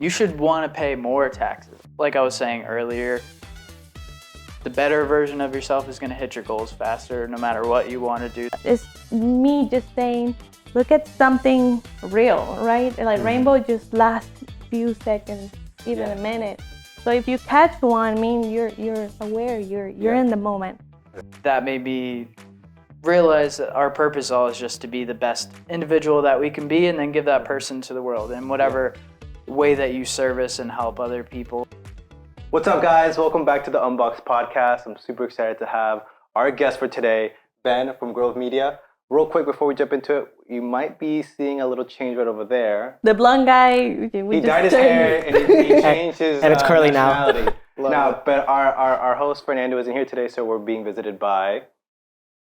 You should want to pay more taxes. Like I was saying earlier, the better version of yourself is going to hit your goals faster no matter what you want to do. It's me just saying, look at something real, right? Like rainbow just lasts few seconds, even a minute. So if you catch one, I mean, you're aware, you're in the moment. That made me realize that our purpose all is just to be the best individual that we can be and then give that person to the world in whatever way that you service and help other people. What's up, guys? Welcome back to the Unbox Podcast. I'm super excited to have our guest for today, Ben from Grove Media. Real quick before we jump into it, you might be seeing a little change right over there. The blonde guy, he dyed his hair and he changed his and it's curly nationality. now. But our host Fernando isn't here today, so we're being visited by.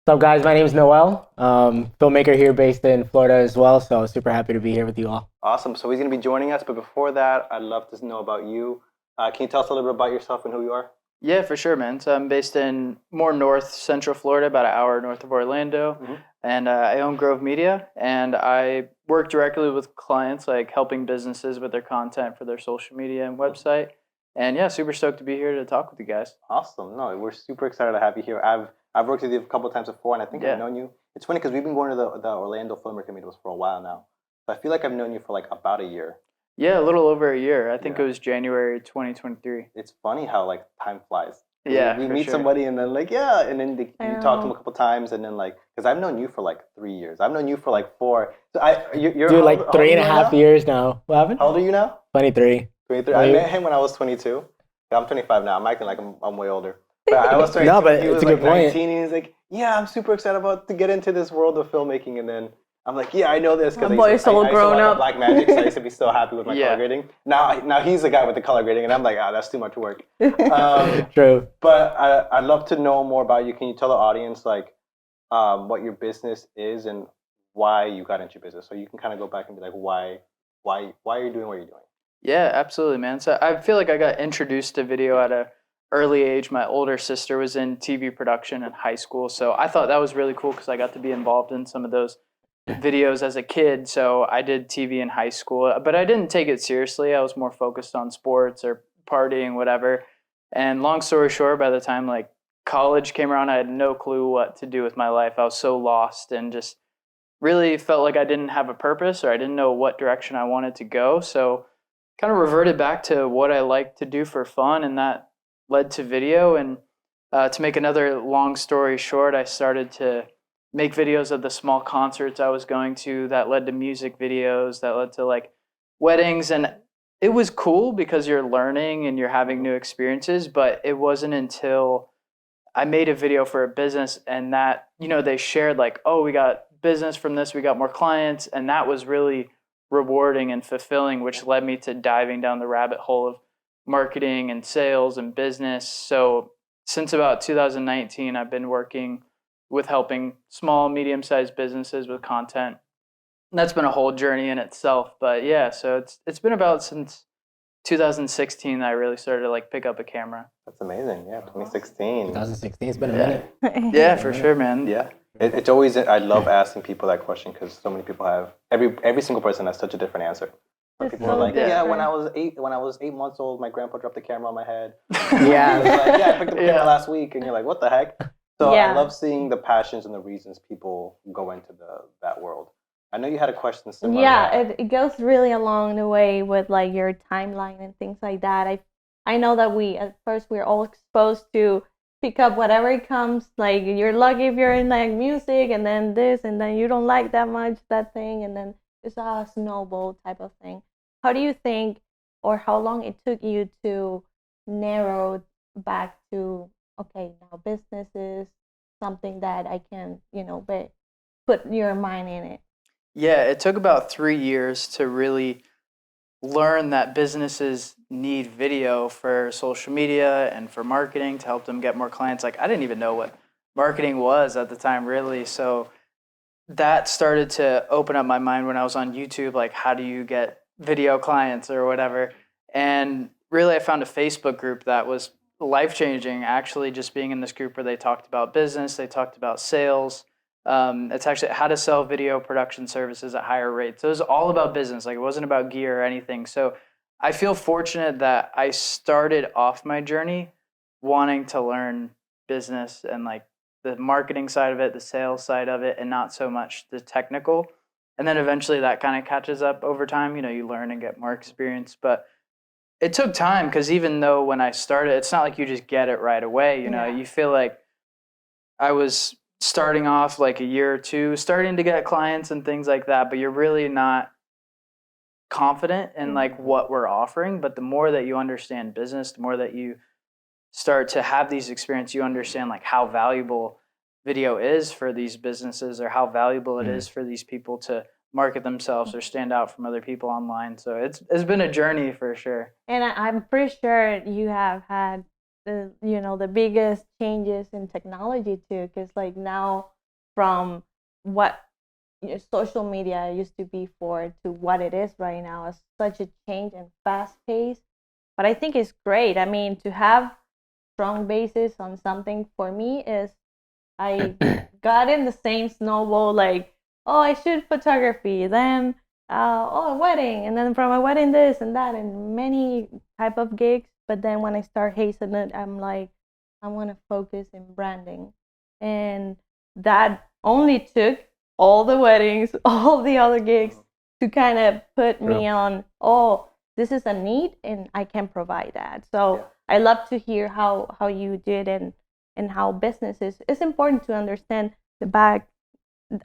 What's up, guys? My name is Noel. Filmmaker here based in Florida as well, so super happy to be here with you all. Awesome. So he's going to be joining us, but before that, I'd love to know about you. Can you tell us a little bit about yourself and who you are? Yeah, for sure, man. So I'm based in more north central Florida, about an hour north of Orlando. And I own Grove Media, and I work directly with clients, like helping businesses with their content for their social media and website. And yeah, super stoked to be here to talk with you guys. Awesome. No, we're super excited to have you here. I've worked with you a couple of times before, and I think I've known you. It's funny because we've been going to the Orlando Filmmaker Meetups for a while now. So I feel like I've known you for like about a year. Yeah, a little over a year. I think it was January 2023. It's funny how like time flies. Yeah, we meet somebody and then and then you talk to them a couple times and then like, because I've known you for like 3 years. I've known you for like 4. So you're Dude, like 3.5 years now. What happened? How old are you now? 23. 23. I met him when I was 22. Yeah, I'm 25 now. I'm acting like I'm way older. But I was 22. No, but he was it's a like good point. 19 and he's like, yeah, I'm super excited to get into this world of filmmaking. And then I'm like, yeah, I know this because I used to watch Black Magic, so I used to be so happy with my color grading. Now he's the guy with the color grading, and I'm like, that's too much work. True. But I'd love to know more about you. Can you tell the audience like what your business is and why you got into business? So you can kind of go back and be like, why are you doing what you're doing? Yeah, absolutely, man. So I feel like I got introduced to video at a early age. My older sister was in TV production in high school, so I thought that was really cool because I got to be involved in some of those videos as a kid. So I did TV in high school, but I didn't take it seriously. I was more focused on sports or partying, whatever. And long story short, by the time like college came around, I had no clue what to do with my life. I was so lost and just really felt like I didn't have a purpose or I didn't know what direction I wanted to go. So kind of reverted back to what I like to do for fun, and that led to video. And to make another long story short, I started to make videos of the small concerts I was going to that led to music videos, that led to like weddings. And it was cool because you're learning and you're having new experiences, but it wasn't until I made a video for a business and that, they shared like, oh, we got business from this, we got more clients. And that was really rewarding and fulfilling, which led me to diving down the rabbit hole of marketing and sales and business. So since about 2019, I've been working with helping small, medium-sized businesses with content. And that's been a whole journey in itself. But yeah, so it's been about since 2016 that I really started to like pick up a camera. That's amazing. Yeah, 2016. 2016, it's been a minute. Yeah, for sure, man. Yeah. It's always, I love asking people that question because so many people have, every single person has such a different answer. Some people are like, when I was 8 months old, my grandpa dropped the camera on my head. I picked up the camera last week, and you're like, what the heck? So I love seeing the passions and the reasons people go into that world. I know you had a question similar. Yeah, it goes really along the way with like your timeline and things like that. I know that at first we're all exposed to pick up whatever it comes. Like you're lucky if you're in like music, and then this, and then you don't like that much that thing, and then it's a snowball type of thing. How do you think, or how long it took you to narrow back to, okay, now business is something that I can, put your mind in it? Yeah, it took about 3 years to really learn that businesses need video for social media and for marketing to help them get more clients. Like I didn't even know what marketing was at the time, really. So that started to open up my mind when I was on YouTube, like how do you get video clients or whatever. And really I found a Facebook group that was life-changing, actually, just being in this group where they talked about business, they talked about sales. It's actually how to sell video production services at higher rates. So it was all about business. Like it wasn't about gear or anything. So I feel fortunate that I started off my journey wanting to learn business and like the marketing side of it, the sales side of it, and not so much the technical. And then eventually that kind of catches up over time. You know, you learn and get more experience. But it took time because even though when I started, it's not like you just get it right away. You know, you feel like I was starting off like a year or two, starting to get clients and things like that, but you're really not confident in like what we're offering. But the more that you understand business, the more that you start to have these experiences, you understand like how valuable video is for these businesses or how valuable it is for these people to market themselves or stand out from other people online. So it's been a journey for sure. And I'm pretty sure you have had the biggest changes in technology too, because like now from what social media used to be for to what it is right now is such a change and fast pace. But I think it's great. I mean, to have strong basis on something for me is I got in the same snowball, like, oh, I shoot photography, then a wedding, and then from a wedding this and that and many type of gigs. But then when I start hastening it, I'm like, I want to focus in branding. And that only took all the weddings, all the other gigs to kind of put me on, oh, this is a need and I can provide that. So I love to hear how you did and how businesses, it's important to understand the back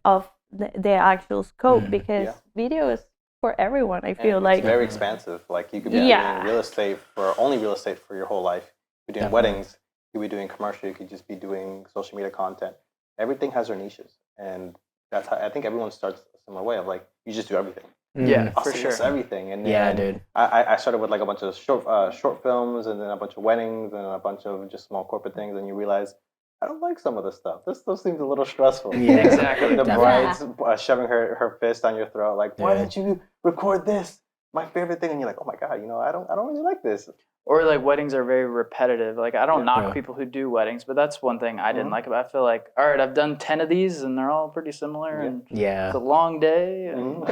of the actual scope because video is for everyone. I feel like it's very expansive. Like you could be doing real estate for your whole life. You're doing weddings, you could be doing commercial, you could just be doing social media content. Everything has their niches, and that's how I think everyone starts a similar way of like you just do everything. Yeah, I'll for see sure. this everything, and dude. I started with like a bunch of short films, and then a bunch of weddings, and a bunch of just small corporate things, and you realize I don't like some of this stuff. This still seems a little stressful. Yeah, exactly. The bride's shoving her fist on your throat, like, why didn't you record this? My favorite thing, and you're like, oh my god, I don't really like this. Or like weddings are very repetitive. Like I don't knock people who do weddings, but that's one thing I didn't like about it. I feel like, all right, I've done 10 of these and they're all pretty similar and it's a long day. And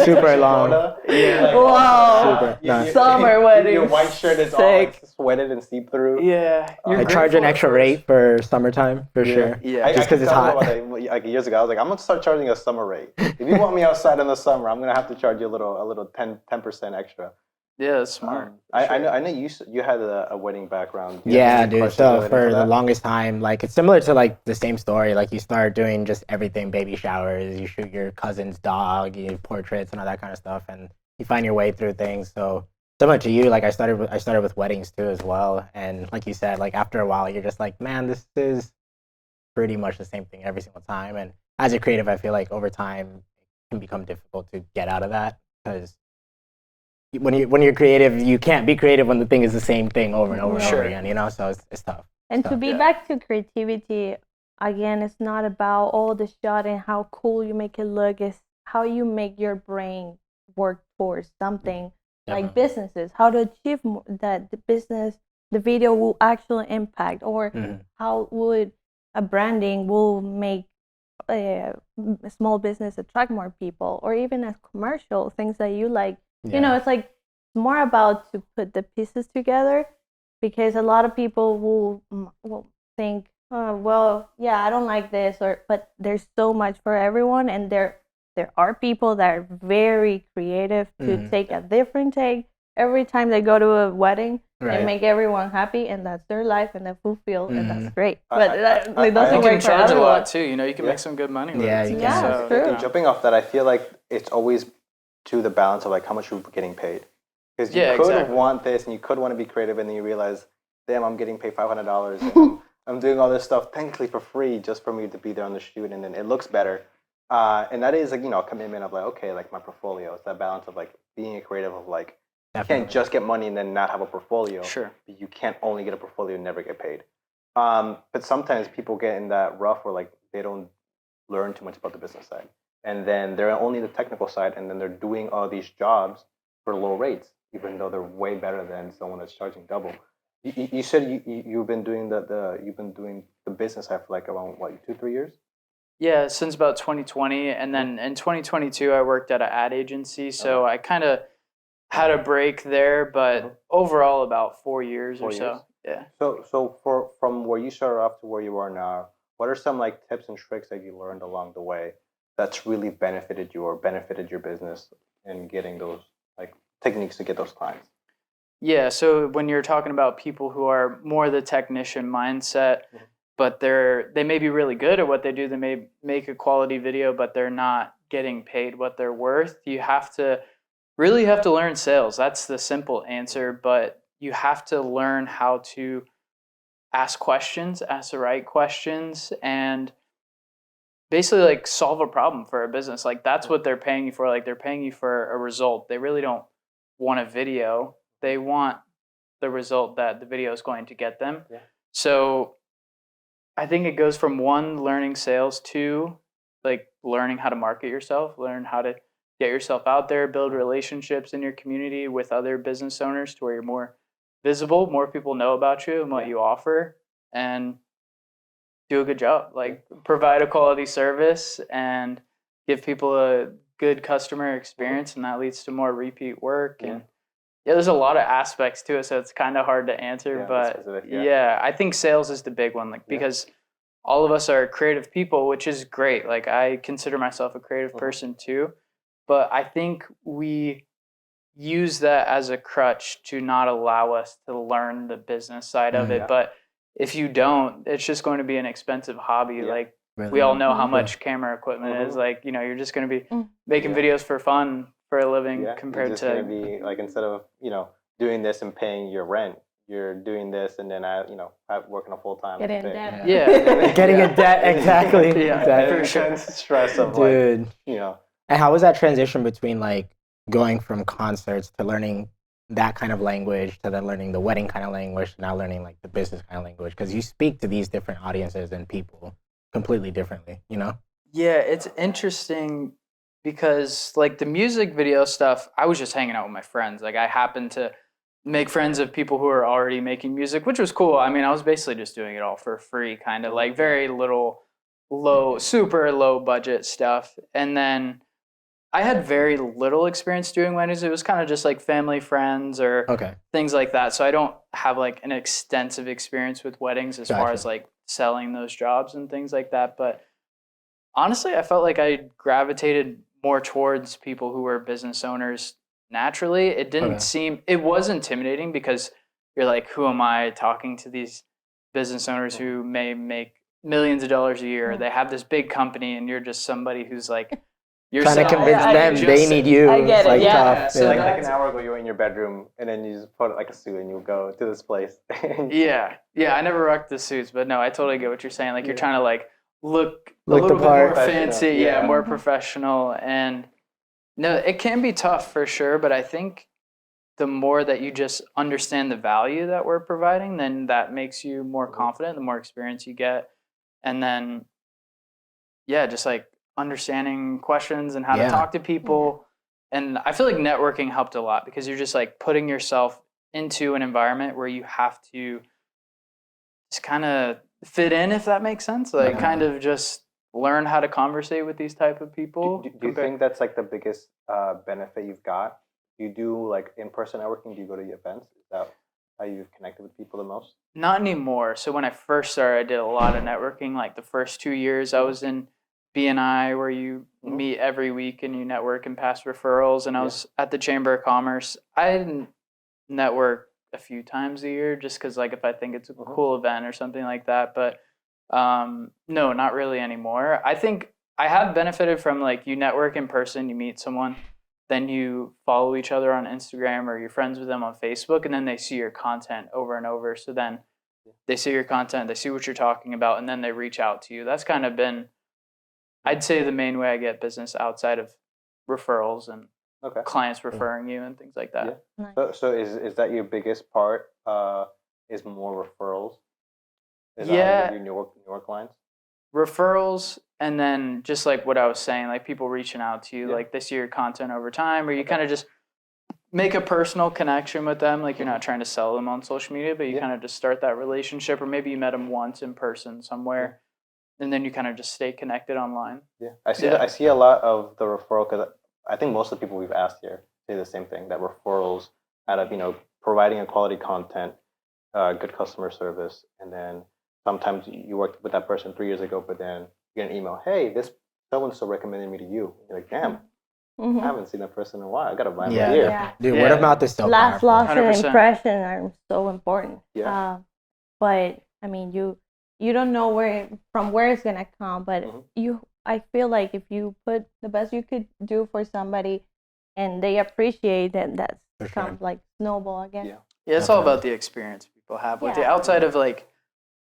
Super long. Wow. Summer wedding. Your white shirt is all like sweated and seep through. Yeah. I charge an extra rate for summertime for sure. Yeah. Just because it's hot. Like years ago, I was like, I'm gonna start charging a summer rate. If you want me outside in the summer, I'm gonna have to charge you a little 10% extra. Yeah, that's smart. I know you had a wedding background. Yeah, dude. So for the longest time, like it's similar to like the same story. Like you start doing just everything, baby showers, you shoot your cousin's dog, you do portraits and all that kind of stuff, and you find your way through things. So similar to you, like I started with weddings too as well. And like you said, like after a while, you're just like, man, this is pretty much the same thing every single time. And as a creative, I feel like over time it can become difficult to get out of that because when you're creative, you can't be creative when the thing is the same thing over and over and over again, so it's tough. And to be back to creativity, again, it's not about all the shot and how cool you make it look, it's how you make your brain work towards something. Like businesses, how to achieve that the video will actually impact, or how would a branding will make a small business attract more people, or even a commercial, things that you like. It's like more about to put the pieces together, because a lot of people will think, oh, well, I don't like this, but there's so much for everyone, and there are people that are very creative to take a different take every time they go to a wedding and make everyone happy, and that's their life and they're fulfilled, and that's great. But it doesn't work for charge everyone. a lot too. You can make some good money with it. It's true. Jumping off that, I feel like it's always to the balance of like how much you're getting paid, because you could want this and you could want to be creative, and then you realize, damn, I'm getting paid $500 and I'm doing all this stuff technically for free just for me to be there on the shoot, and then it looks better, and that is like a commitment of like, okay, like my portfolio. It's that balance of like being a creative of like you can't just get money and then not have a portfolio. Sure. But you can't only get a portfolio and never get paid. But sometimes people get in that rough where like they don't learn too much about the business side, and then they're only the technical side, and then they're doing all these jobs for low rates, even though they're way better than someone that's charging double. You said you've been doing the business side for like around 2-3 years? Yeah, since about 2020, and then in 2022 I worked at an ad agency, so I kind of had a break there, but overall about 4 years 4 or years? so. Yeah. So from where you started off to where you are now, what are some like tips and tricks that you learned along the way that's really benefited you or benefited your business in getting those like techniques to get those clients? Yeah, so when you're talking about people who are more the technician mindset, but they may be really good at what they do, they may make a quality video, but they're not getting paid what they're worth. You have to learn sales. That's the simple answer, but you have to learn how to ask questions, ask the right questions, and basically like solve a problem for a business. Like that's what they're paying you for. Like they're paying you for a result. They really don't want a video. They want the result that the video is going to get them. Yeah. So I think it goes from 1, learning sales, 2, like learning how to market yourself, learn how to get yourself out there, build relationships in your community with other business owners to where you're more visible, more people know about you and what you offer, and do a good job. Like provide a quality service and give people a good customer experience, and that leads to more repeat work. And there's a lot of aspects to it, so it's kind of hard to answer. But I think sales is the big one, like because all of us are creative people, which is great. Like I consider myself a creative person too, but I think we use that as a crutch to not allow us to learn the business side of it. But if you don't, it's just going to be an expensive hobby. Like we all know how much camera equipment is. Like, you're just going to be making videos for fun for a living compared you're just to gonna be like, instead of doing this and paying your rent, you're doing this and then I working a full time. Get in debt. Getting in debt, exactly. Yeah, for sure. Stress of Dude. And how was that transition between like going from concerts to learning that kind of language to then learning the wedding kind of language to now learning like the business kind of language? Because you speak to these different audiences and people completely differently, Yeah, it's interesting because like the music video stuff, I was just hanging out with my friends. Like I happened to make friends of people who are already making music, which was cool. I mean, I was basically just doing it all for free, kind of like very little super low budget stuff. And then I had very little experience doing weddings. It was kind of just like family, friends, or things like that. So I don't have like an extensive experience with weddings as far as like selling those jobs and things like that. But honestly, I felt like I gravitated more towards people who were business owners naturally. It didn't it was intimidating because you're like, who am I talking to these business owners who may make millions of dollars a year? They have this big company and you're just somebody who's like, you're trying to convince them they need you. I get it. Like, Tough. So like an hour ago, you were in your bedroom and then you just put like a suit and you go to this place. Yeah. I never rocked the suits, but no, I totally get what you're saying. Like you're trying to like look a the little bit part. more fancy, more professional. And no, it can be tough for sure, but I think the more that you just understand the value that we're providing, then that makes you more confident, the more experience you get. And then, just like understanding questions and how to talk to people. And I feel like networking helped a lot because you're just like putting yourself into an environment where you have to just kind of fit in, if that makes sense. Like kind of just learn how to conversate with these type of people. Do you think that's like the biggest benefit you've got? Do you do like in-person networking? Do you go to the events? Is that how you've connected with people the most? Not anymore. So when I first started, I did a lot of networking. Like the first 2 years, I was in BNI, where you meet every week and you network and pass referrals. And I was at the Chamber of Commerce. I didn't network a few times a year just because, like, if I think it's a cool event or something like that. But no, not really anymore. I think I have benefited from, like, you network in person, you meet someone, then you follow each other on Instagram or you're friends with them on Facebook, and then they see your content over and over. So then they see your content, they see what you're talking about, and then they reach out to you. That's kind of been, I'd say, the main way I get business outside of referrals and clients referring you and things like that. Nice. So is that your biggest part? Is more referrals? Is that how you get your newer clients? Referrals, and then just like what I was saying, like people reaching out to you, like they see your content over time, or you kind of just make a personal connection with them. Like you're not trying to sell them on social media, but you kind of just start that relationship, or maybe you met them once in person somewhere, and then you kind of just stay connected online. I see a lot of the referral, because I think most of the people we've asked here say the same thing, that referrals out of, you know, providing a quality content, good customer service, and then sometimes you worked with that person 3 years ago, but then you get an email, hey, this so-and-so recommended me to you. You're like, damn, I haven't seen that person in a while. I got to buy them Yeah, here. Yeah. dude, Yeah. word of mouth is so Last powerful. loss and 100%. impression are so important. Yeah. But I mean, you don't know from where it's gonna come, but I feel like if you put the best you could do for somebody, and they appreciate it, that For comes sure. like snowball again. Yeah. Yeah, it's all Definitely. about the experience people have with you Yeah. outside of like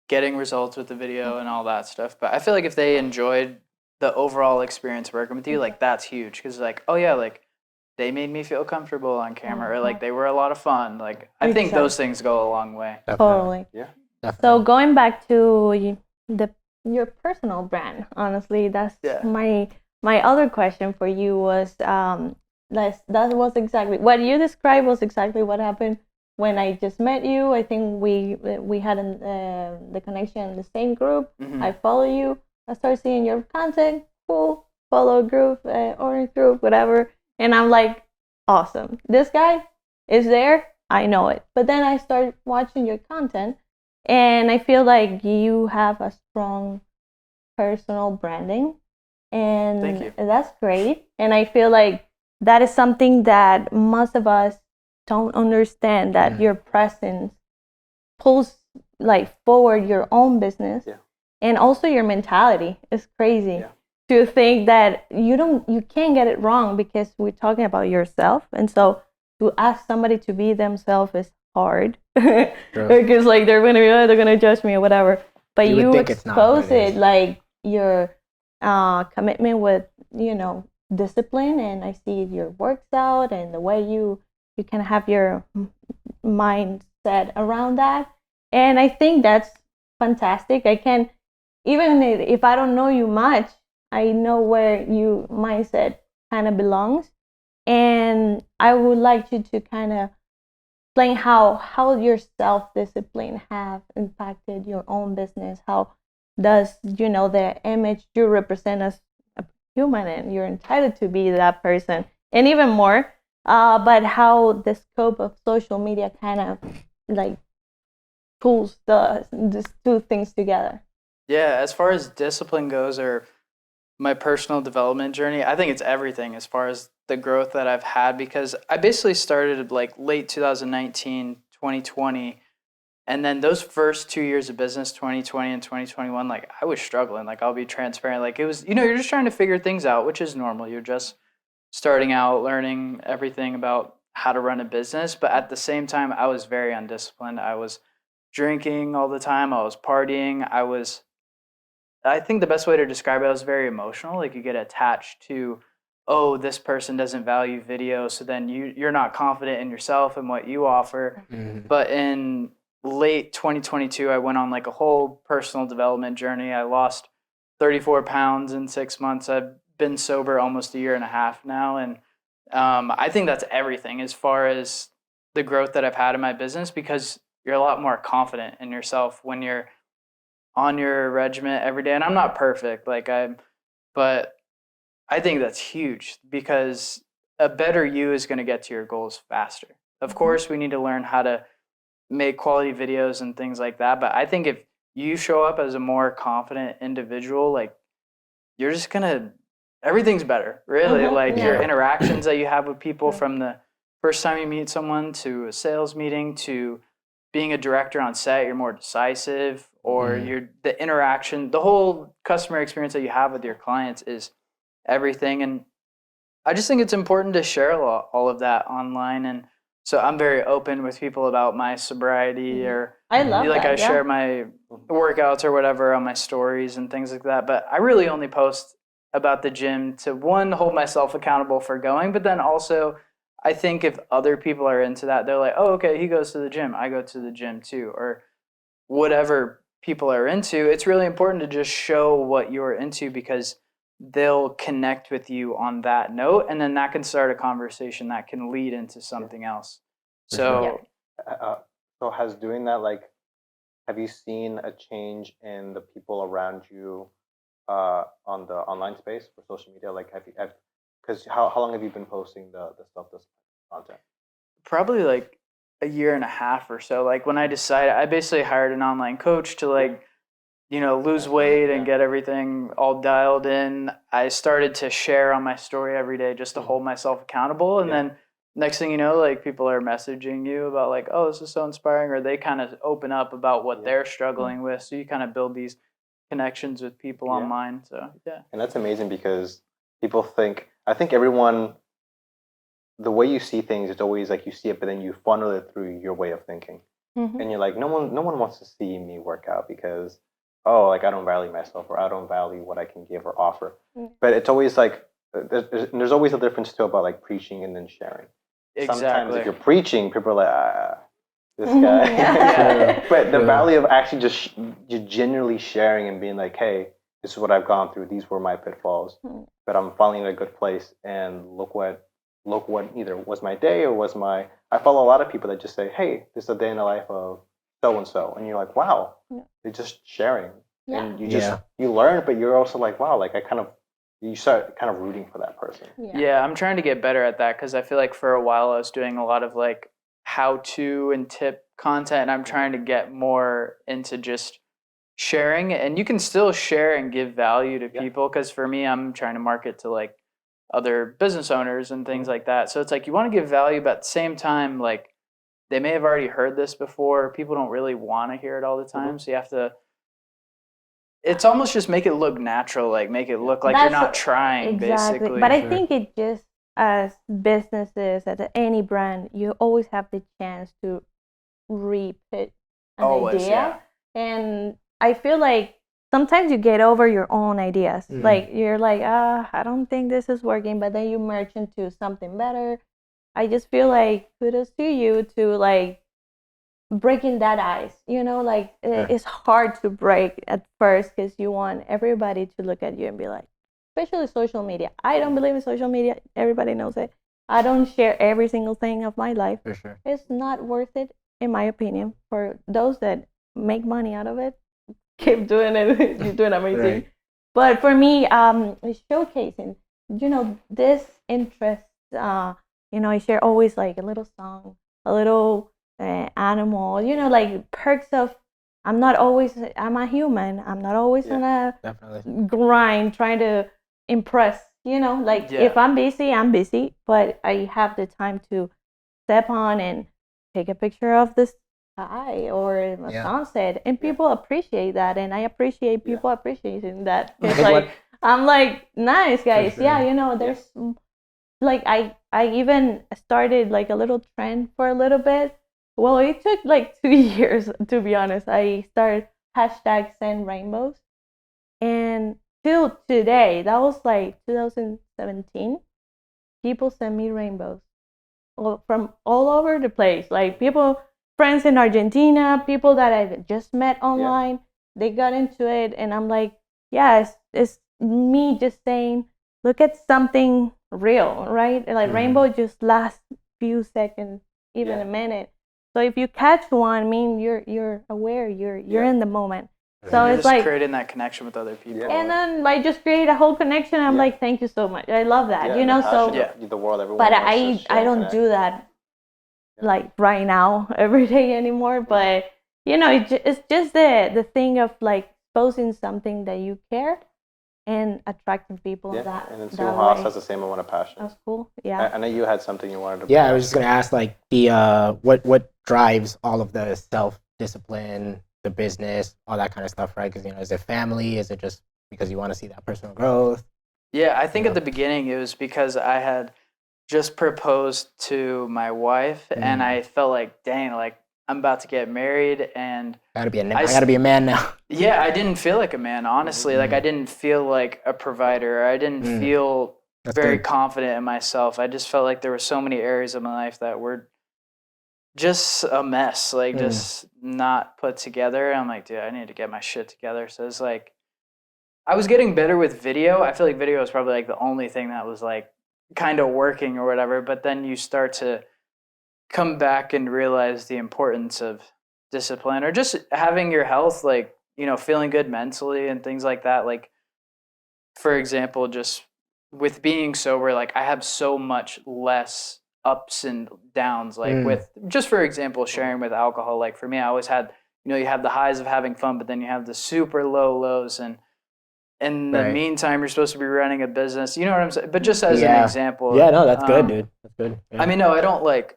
getting results with the video and all that stuff. But I feel like if they enjoyed the overall experience working with you, like that's huge because like, oh yeah, like they made me feel comfortable on camera or like they were a lot of fun. Like I think those things go a long way. Totally. Yeah. Definitely. So going back to your personal brand, honestly, that's Yeah. my other question for you was that was exactly what you described was exactly what happened when I just met you. I think we had the connection in the same group. I follow you. I start seeing your content. Cool. Follow group, orange group, whatever. And I'm like, awesome. This guy is there. I know it. But then I start watching your content, and I feel like you have a strong personal branding, and Thank you. that's great. And I feel like that is something that most of us don't understand, that your presence pulls like forward your own business. Yeah. And also your mentality is crazy. Yeah. To think that you can't get it wrong, because we're talking about yourself, and so to ask somebody to be themselves is hard. Because like they're gonna judge me or whatever. But You would you think it's not, but expose it is. it, like your commitment with, you know, discipline, and I see your works out and the way you can have your mindset around that, and I think that's fantastic. I can, even if I don't know you much, I know where you mindset kind of belongs, and I would like you to kind of explain how your self-discipline have impacted your own business. How does, you know, the image you represent as a human, and you're entitled to be that person, and even more, but how the scope of social media kind of like pulls these two things together. Yeah, as far as discipline goes or my personal development journey, I think it's everything as far as the growth that I've had, because I basically started like late 2019, 2020. And then those first 2 years of business, 2020 and 2021, like I was struggling. Like I'll be transparent. Like it was, you know, you're just trying to figure things out, which is normal. You're just starting out, learning everything about how to run a business. But at the same time, I was very undisciplined. I was drinking all the time. I was partying. I think the best way to describe it, I was very emotional. Like you get attached to, oh, this person doesn't value video, so then you're not confident in yourself and what you offer. But in late 2022, I went on like a whole personal development journey. I lost 34 pounds in 6 months. I've been sober almost a year and a half now, and I think that's everything as far as the growth that I've had in my business, because you're a lot more confident in yourself when you're on your regiment every day. And I'm not perfect, but I think that's huge, because a better you is going to get to your goals faster. Of course, we need to learn how to make quality videos and things like that. But I think if you show up as a more confident individual, like you're just everything's better, really. Like your interactions that you have with people, from the first time you meet someone to a sales meeting to being a director on set, you're more decisive, or the interaction, the whole customer experience that you have with your clients is everything. And I just think it's important to share all of that online. And so I'm very open with people about my sobriety, or I love like that, I share my workouts or whatever on my stories and things like that. But I really only post about the gym to, one, hold myself accountable for going, but then also I think if other people are into that, they're like, oh, okay, he goes to the gym, I go to the gym too, or whatever people are into. It's really important to just show what you're into, because they'll connect with you on that note, and then that can start a conversation that can lead into something else. So So has doing that, like, have you seen a change in the people around you on the online space for social media? Like, Because how long have you been posting the self-discipline content? Probably like a year and a half or so. Like when I decided, I basically hired an online coach to like, lose weight and get everything all dialed in. I started to share on my story every day just to hold myself accountable. And then next thing you know, like people are messaging you about like, oh, this is so inspiring, or they kind of open up about what they're struggling with. So you kind of build these connections with people online. So yeah. And that's amazing because people think, I think everyone, the way you see things, it's always like you see it, but then you funnel it through your way of thinking. And you're like, no one wants to see me work out because, oh, like I don't value myself, or I don't value what I can give or offer. But it's always like, there's always a difference too about like preaching and then sharing. Exactly. Sometimes if you're preaching, people are like, this guy. But the value of actually just genuinely sharing and being like, hey, this is what I've gone through. These were my pitfalls, but I'm finally in a good place. And look what either was my day or was my. I follow a lot of people that just say, hey, this is a day in the life of so and so, and you're like, wow, they're just sharing, and you learn, but you're also like, wow, like you start kind of rooting for that person. Yeah, I'm trying to get better at that because I feel like for a while I was doing a lot of like how-to and tip content, and I'm trying to get more into just sharing. And you can still share and give value to people because for me, I'm trying to market to like other business owners and things like that. So it's like you want to give value, but at the same time, like they may have already heard this before. People don't really want to hear it all the time, so you have to. It's almost just make it look natural, like make it look like you're not trying, basically. But I think it just, as businesses, as any brand, you always have the chance to repeat an idea. And I feel like sometimes you get over your own ideas. Like you're like, I don't think this is working, but then you merge into something better. I just feel like kudos to you to like breaking that ice, like it's hard to break at first because you want everybody to look at you and be like, especially social media. I don't believe in social media. Everybody knows it. I don't share every single thing of my life. For sure. It's not worth it, in my opinion. For those that make money out of it, keep doing it. You're doing amazing. Right. But for me, it's showcasing, this interest. I share always like a little song, a little animal, like perks of I'm a human. I'm not always on a grind trying to impress, if I'm busy, I'm busy, but I have the time to step on and take a picture of the sky or a sunset, and people appreciate that, and I appreciate people appreciating that. It's like, I'm like, nice guys. Sure. There's like I even started like a little trend for a little bit. Well, it took like 2 years, to be honest. I started #SendRainbows, and till today, that was like 2017, people send me rainbows from all over the place. Like friends in Argentina, people that I just met online, they got into it, and I'm like, it's me just saying, look at something real, right? Like rainbow just lasts few seconds, even a minute. So if you catch one, I mean, you're aware, you're in the moment. So you're it's just like creating that connection with other people. And then I just create a whole connection. I'm like, thank you so much. I love that, the world, everyone. But I don't do that like right now every day anymore. But it's just the thing of like exposing something that you care and attracting people. And then Sue Haas has the same amount of passion. That's cool. Yeah. I know you had something you wanted to. Yeah, I was just gonna ask like the what drives all of the self-discipline, the business, all that kind of stuff, right? Because is it family? Is it just because you want to see that personal growth? Yeah, I think at the beginning it was because I had just proposed to my wife, and I felt like, dang, like I'm about to get married, and I gotta be a man now. Yeah, I didn't feel like a man, honestly. Like I didn't feel like a provider. I didn't feel very confident in myself. I just felt like there were so many areas of my life that were just a mess, like just not put together. And I'm like, dude, I need to get my shit together. So it's like, I was getting better with video. I feel like video was probably like the only thing that was like kind of working or whatever. But then you start to come back and realize the importance of discipline or just having your health, like, feeling good mentally and things like that. Like, for example, just with being sober, like I have so much less ups and downs. Like with, just for example, sharing with alcohol, like for me, I always had, you know, you have the highs of having fun, but then you have the super low lows. And in the meantime, you're supposed to be running a business. You know what I'm saying? But just as an example. Yeah, no, that's good, dude. That's good. Yeah. I mean, no, I don't like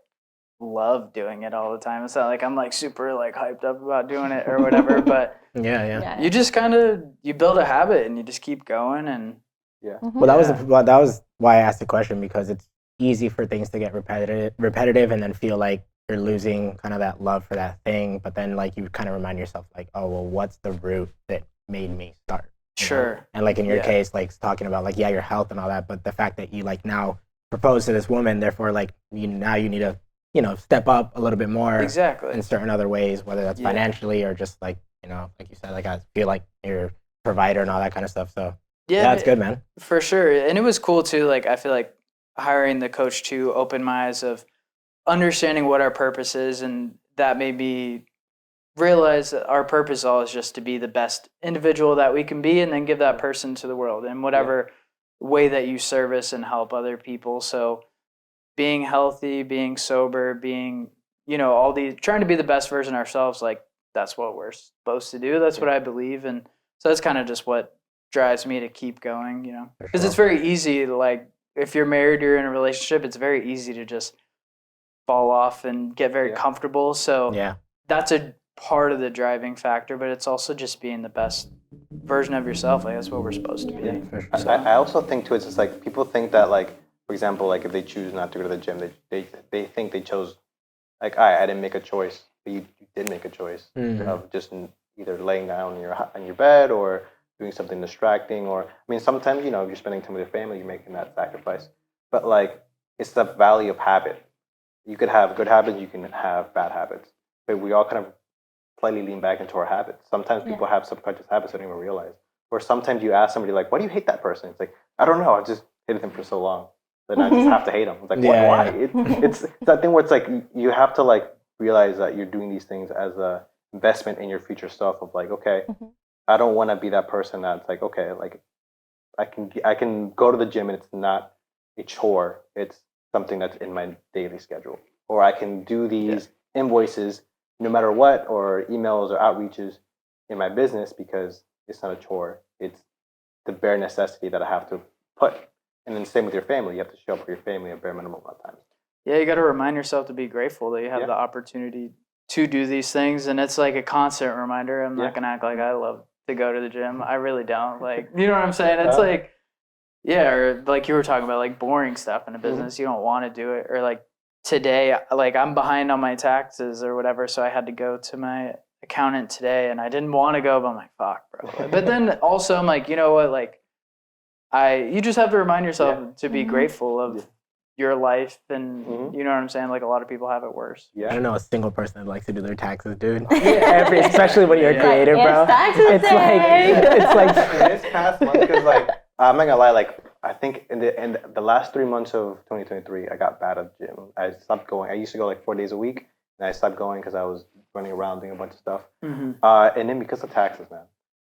love doing it all the time. It's not like I'm like super like hyped up about doing it or whatever, but you just kind of, you build a habit and you just keep going. And well, that was why I asked the question, because it's easy for things to get repetitive and then feel like you're losing kind of that love for that thing. But then like you kind of remind yourself like, oh, well, what's the root that made me start? Sure. And like in your case, like talking about like, your health and all that, but the fact that you like now propose to this woman, therefore like you need to, you know, step up a little bit more in certain other ways, whether that's financially or just like, you know, like you said, like I feel like you're a provider and all that kind of stuff. So yeah, it's good, man. For sure. And it was cool too. Like I feel like hiring the coach too opened my eyes of understanding what our purpose is, and that made me realize that our purpose all is just to be the best individual that we can be, and then give that person to the world in whatever way that you service and help other people. So being healthy, being sober, being, you know, all these, trying to be the best version of ourselves, like that's what we're supposed to do. That's what I believe. And so that's kind of just what drives me to keep going, you know, because it's very easy to, like, if you're married, you're in a relationship, it's very easy to just fall off and get very comfortable. So that's a part of the driving factor, but it's also just being the best version of yourself. Like that's what we're supposed to be. So I also think too, it's just like people think that, like, for example, like if they choose not to go to the gym, they think they chose, like, I didn't make a choice, but you did make a choice of just either laying down on your bed or doing something distracting, or I mean, sometimes, you know, if you're spending time with your family, you're making that sacrifice. But like, it's the value of habit. You could have good habits, you can have bad habits, but we all kind of slightly lean back into our habits. Sometimes people have subconscious habits they don't even realize. Or sometimes you ask somebody like, "Why do you hate that person?" It's like, I don't know, I just hated them for so long. Then I just have to hate them. It's like, why? It's that thing where it's like you have to like realize that you're doing these things as a investment in your future self. Of like, okay, I don't want to be that person that's like, okay, like I can go to the gym and it's not a chore. It's something that's in my daily schedule. Or I can do these invoices no matter what, or emails or outreaches in my business because it's not a chore. It's the bare necessity that I have to put. And then same with your family. You have to show up for your family a bare minimum amount of times. Yeah, you got to remind yourself to be grateful that you have the opportunity to do these things. And it's like a constant reminder. I'm not going to act like I love to go to the gym. I really don't. Like, you know what I'm saying? It's like, or like you were talking about, like boring stuff in a business. You don't want to do it. Or like today, like I'm behind on my taxes or whatever. So I had to go to my accountant today and I didn't want to go, but I'm like, fuck, bro. But then also I'm like, you know what? Like, you just have to remind yourself to be grateful of your life, and you know what I'm saying? Like a lot of people have it worse. I don't know a single person that likes to do their taxes, dude. Especially when you're a creator, bro. It's like this past month, because like I'm not gonna lie, like I think in the last 3 months of 2023, I got bad at the gym. I stopped going. I used to go like 4 days a week, and I stopped going because I was running around doing a bunch of stuff. And then because of taxes, man,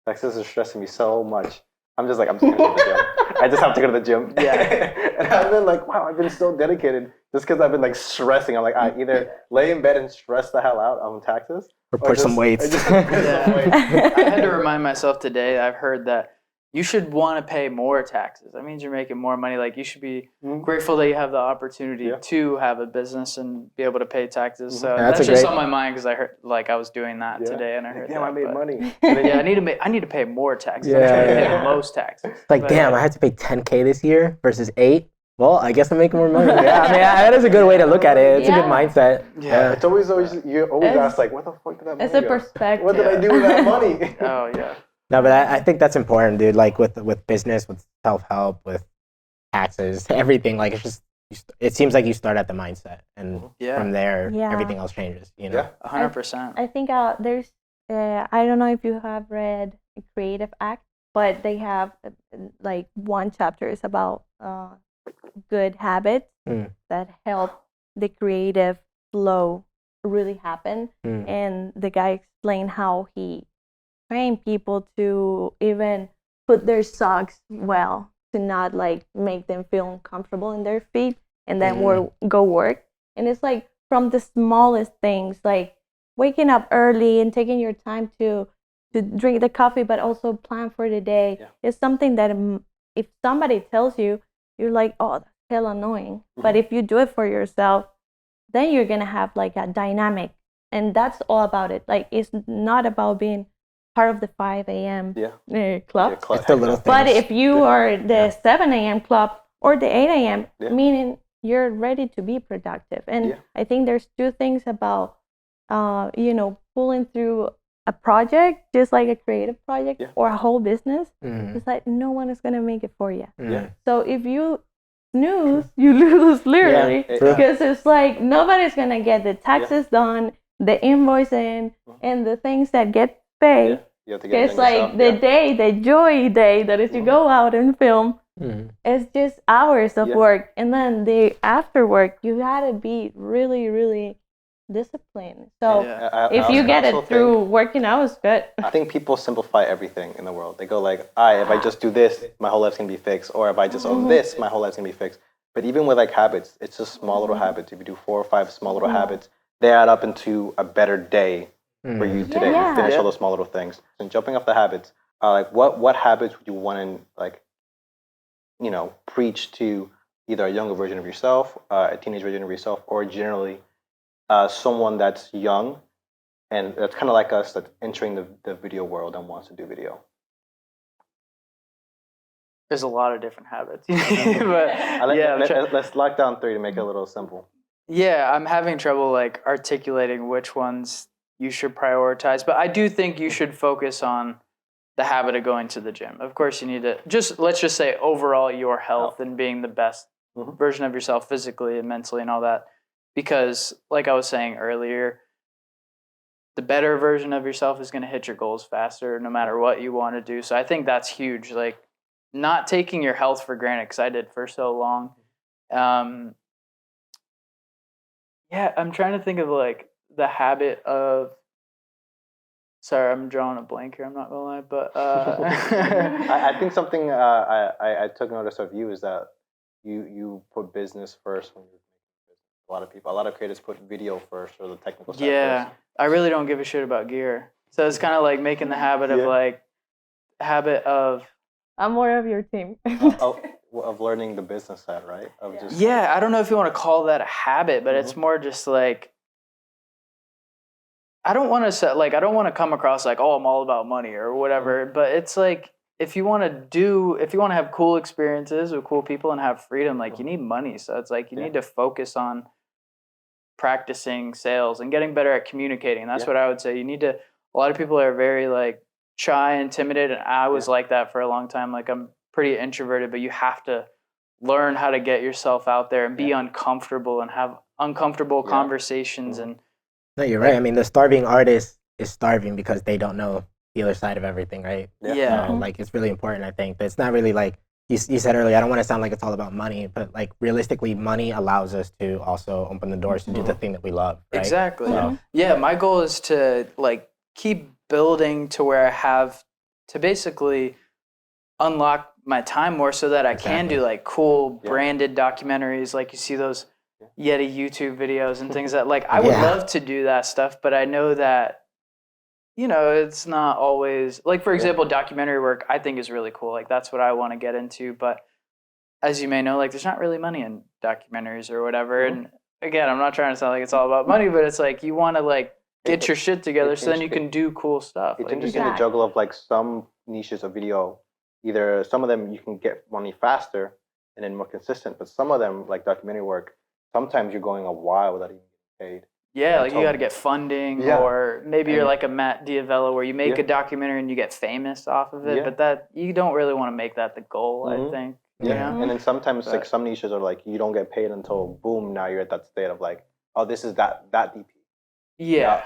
taxes are stressing me so much. I'm just gonna go to the gym. I just have to go to the gym. And I've been like, wow, I've been so dedicated just because I've been like stressing. I'm like, I either lay in bed and stress the hell out on taxes, or push some weights. I had to remind myself today. I've heard that you should want to pay more taxes. That means you're making more money. Like you should be grateful that you have the opportunity to have a business and be able to pay taxes. So that's just on my mind because I heard, like, I was doing that today and I heard I made money. I need to pay more taxes. I'm trying to pay the most taxes. Like, damn, I had to pay $10K this year versus 8. Well, I guess I'm making more money. I mean, that is a good way to look at it. It's a good mindset. It's always you always ask like, what the fuck did that money It's a perspective. What did I do with that money? Oh yeah. No, but I think that's important, dude. Like with business, with self-help, with taxes, everything. Like it's just, it seems like you start at the mindset, and from there, everything else changes. You know, 100%. I think there's. I don't know if you have read Creative Act, but they have like one chapter is about good habits that help the creative flow really happen, and the guy explained how he train people to even put their socks well to not like make them feel uncomfortable in their feet and then go work. And it's like from the smallest things, like waking up early and taking your time to drink the coffee, but also plan for the day. It's something that if somebody tells you, you're like, oh, that's hell annoying. But if you do it for yourself, then you're gonna have like a dynamic, and that's all about it. Like it's not about being part of the 5 a.m. Club. It's the little things. But if you are the 7 a.m. club or the 8 a.m., meaning you're ready to be productive. And I think there's two things about, pulling through a project, just like a creative project or a whole business. It's like no one is going to make it for you. So if you snooze, you lose, literally. Because it's like nobody's going to get the taxes done, the invoicing, and the things that get paid. It's like the joy day that is you go out and film. It's just hours of work, and then the after work you gotta be really, really disciplined. So if you get it through working out, it's good. I think people simplify everything in the world. They go like, if I just do this, my whole life's gonna be fixed, or if I just own this, my whole life's gonna be fixed. But even with like habits, it's just small little habits. If you do 4 or 5 small little habits, they add up into a better day for you today. You finish all those small little things. And jumping off the habits, like what habits would you want to like, preach to either a younger version of yourself, a teenage version of yourself, or generally someone that's young and that's kind of like us, that's entering the video world and wants to do video? There's a lot of different habits. Let's lock down 3 to make it a little simple. Yeah, I'm having trouble like articulating which ones you should prioritize, but I do think you should focus on the habit of going to the gym. Of course, you need to let's just say overall your health and being the best version of yourself physically and mentally and all that. Because like I was saying earlier, the better version of yourself is going to hit your goals faster no matter what you want to do. So I think that's huge. Like not taking your health for granted, because I did for so long. I'm trying to think of like the habit of. Sorry, I'm drawing a blank here. I'm not gonna lie, but I think something I took notice of you is that you put business first when you're making business. A lot of creators put video first or the technical side first. I really don't give a shit about gear, so it's kind of like making the habit of. I'm more of your team. Of learning the business side, right? I don't know if you want to call that a habit, but it's more just like. I don't want to come across like, oh, I'm all about money or whatever, but it's like, if you want to have cool experiences with cool people and have freedom, like you need money. So it's like, you need to focus on practicing sales and getting better at communicating. That's what I would say. A lot of people are very like shy, intimidated. And I was like that for a long time. Like I'm pretty introverted, but you have to learn how to get yourself out there and be uncomfortable and have uncomfortable conversations and, no, you're right. I mean, the starving artist is starving because they don't know the other side of everything, right? Like, it's really important, I think. But it's not really like, you said earlier, I don't want to sound like it's all about money, but like, realistically, money allows us to also open the doors to do the thing that we love, right? Exactly. So, my goal is to like keep building to where I have to basically unlock my time more so that I can do like cool branded documentaries, like you see those Yeti YouTube videos and things that like I would love to do that stuff, but I know that it's not always like, for example, documentary work I think is really cool. Like that's what I want to get into, but as you may know, like there's not really money in documentaries or whatever. And again, I'm not trying to sound like it's all about money, but it's like you want to like get your shit together so then you can do cool stuff. It's interesting to juggle of like some niches of video. Either some of them you can get money faster and then more consistent, but some of them like documentary work, sometimes you're going a while without even getting paid. Yeah, like you got to get funding, or maybe you're like a Matt Diavello where you make a documentary and you get famous off of it, but that you don't really want to make that the goal, I think. And then sometimes like some niches are like you don't get paid until boom, now you're at that state of like, oh, this is that DP.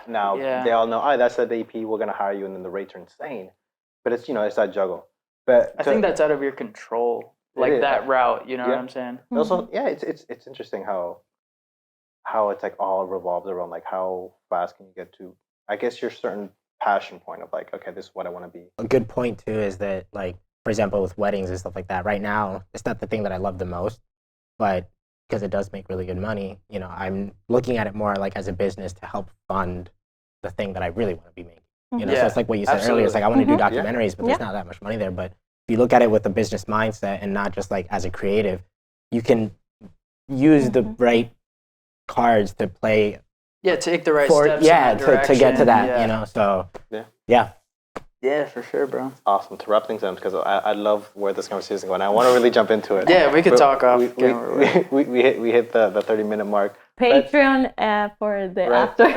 Now they all know, that's the DP, we're gonna hire you, and then the rates are insane. But it's it's that juggle. But I think that's out of your control. Like that route, what I'm saying? Also, it's interesting how it's like all revolves around like how fast can you get to, I guess, your certain passion point of like, okay, this is what I want to be. A good point too is that like for example, with weddings and stuff like that, right now, it's not the thing that I love the most, but because it does make really good money, you know, I'm looking at it more like as a business to help fund the thing that I really want to be making. You know, so it's like what you said earlier. It's like I want to do documentaries, but there's not that much money there. But if you look at it with a business mindset and not just like as a creative, you can use the right cards to play. Yeah, take the right steps. To get to that, you know. So yeah, for sure, bro. Awesome. To wrap things up, because I love where this conversation is going. I want to really jump into it. Yeah, we could talk off. We hit the 30-minute mark. Patreon for the after. With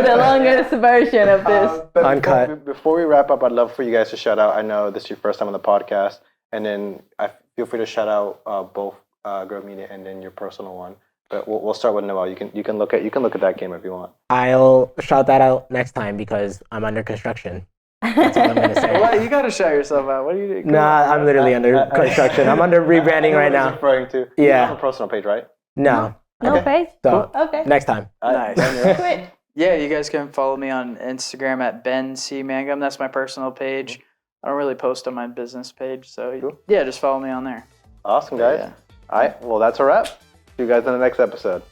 the longest version of this. Uncut. Before we wrap up, I'd love for you guys to shout out. I know this is your first time on the podcast, and then I feel free to shout out both Girl Media and then your personal one. But we'll start with Noel. You can look at that game if you want. I'll shout that out next time because I'm under construction. That's all I'm gonna say. Well, you gotta shout yourself out. What are you doing? Nah, I'm literally under construction. I'm under rebranding right now. Referring to. You have a personal page, right? No. No page? So, okay. Next time. Nice. Sweet. Yeah, you guys can follow me on Instagram at Ben C Mangum. That's my personal page. I don't really post on my business page, so yeah, just follow me on there. Awesome, guys. Yeah. All right, well, that's a wrap. See you guys in the next episode.